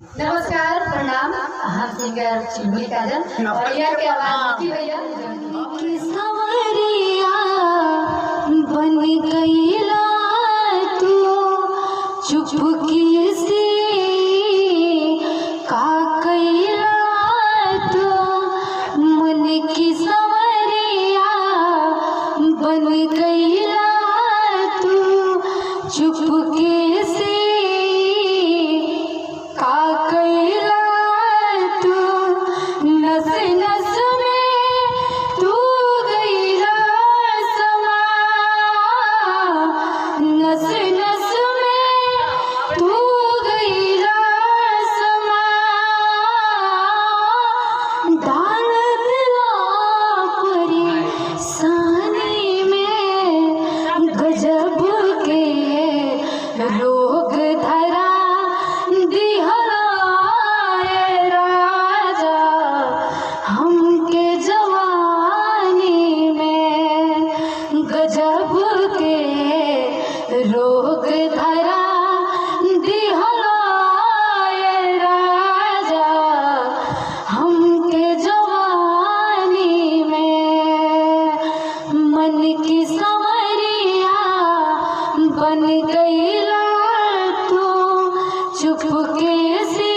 नमस्कार, प्रणाम। हम सिंगर चुलबुली काजल और यह की आवाज की भैया कि सवरिया बन गईला तू चुपकी से का कईला तू मन की सवरिया बन गईला तू चुपकी से का कईला तू नस नस में तू गईला समा नस नस में तू गईला समा डाल दिला परेशानी में गजब के रोग धरा दिहला ए राजा हमके जवानी में गजब के रोग धरा दिहला ए राजा हमके जवानी में मन की संवरिया बन गईला तू चुपके से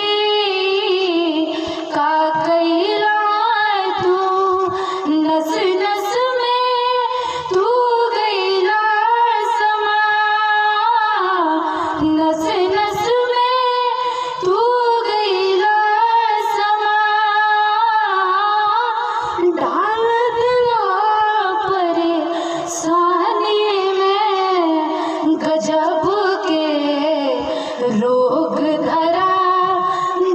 का कईला तू नस नस में तू गईला समा नस नस में तू गईला समा डाल दिला परेशानी में गजब के रोग धरा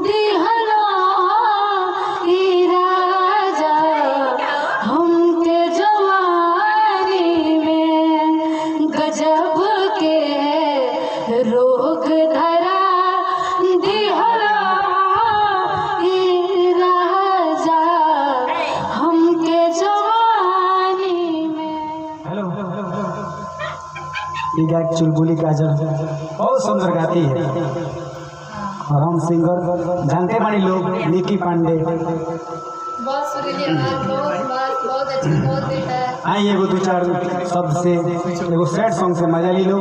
दिहला ए राजा हमके जवानी में गजब के रोग धरा दिहला ए राजा हमके जवानी में। हेलो ये गायक चुलबुली काजल बहुत सुंदर गाती है और हम सिंगर जानते बड़ी लोग निकी पांडे। बहुत सुरीली आवाज, बहुत अच्छी, बहुत बेटा है। आई एगो दो चार शब्द से एगो सैड सॉन्ग से मजा ली लो।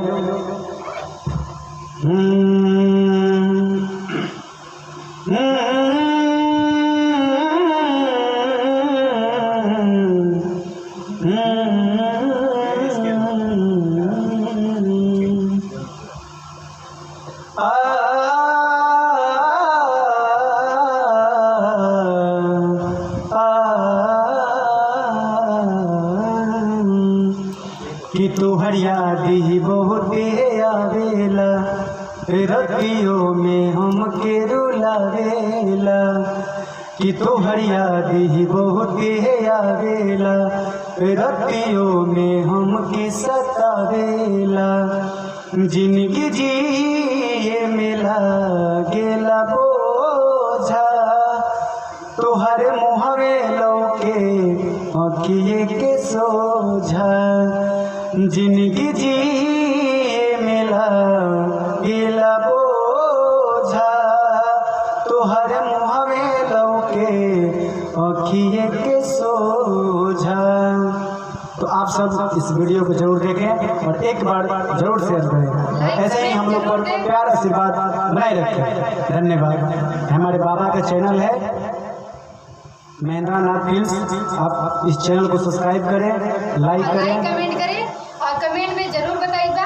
कि तोहर याद ही बहुते आवेला रतियों में हमके रुलावेला कि तोहर याद ही बहुते आवेला रतियों में हमके सतावेला जिंदगी जिए मिला गेला बोझा तोहरे मुहरे लौके अखिए के सोझा जिंदगी जिए मिला गेला बोझा तोहरे मुहरे लौके अखिए के सोझा। तो आप सब इस वीडियो को जरूर देखें और एक बार जरूर शेयर करें। ऐसे ही हम लोग पर प्यार आशीर्वाद बनाए रखें। धन्यवाद। हमारे बाबा का चैनल है महेंद्र नाथ फिल्म्स। आप इस चैनल को सब्सक्राइब करें, लाइक करें, कमेंट करें और कमेंट में जरूर बताइएगा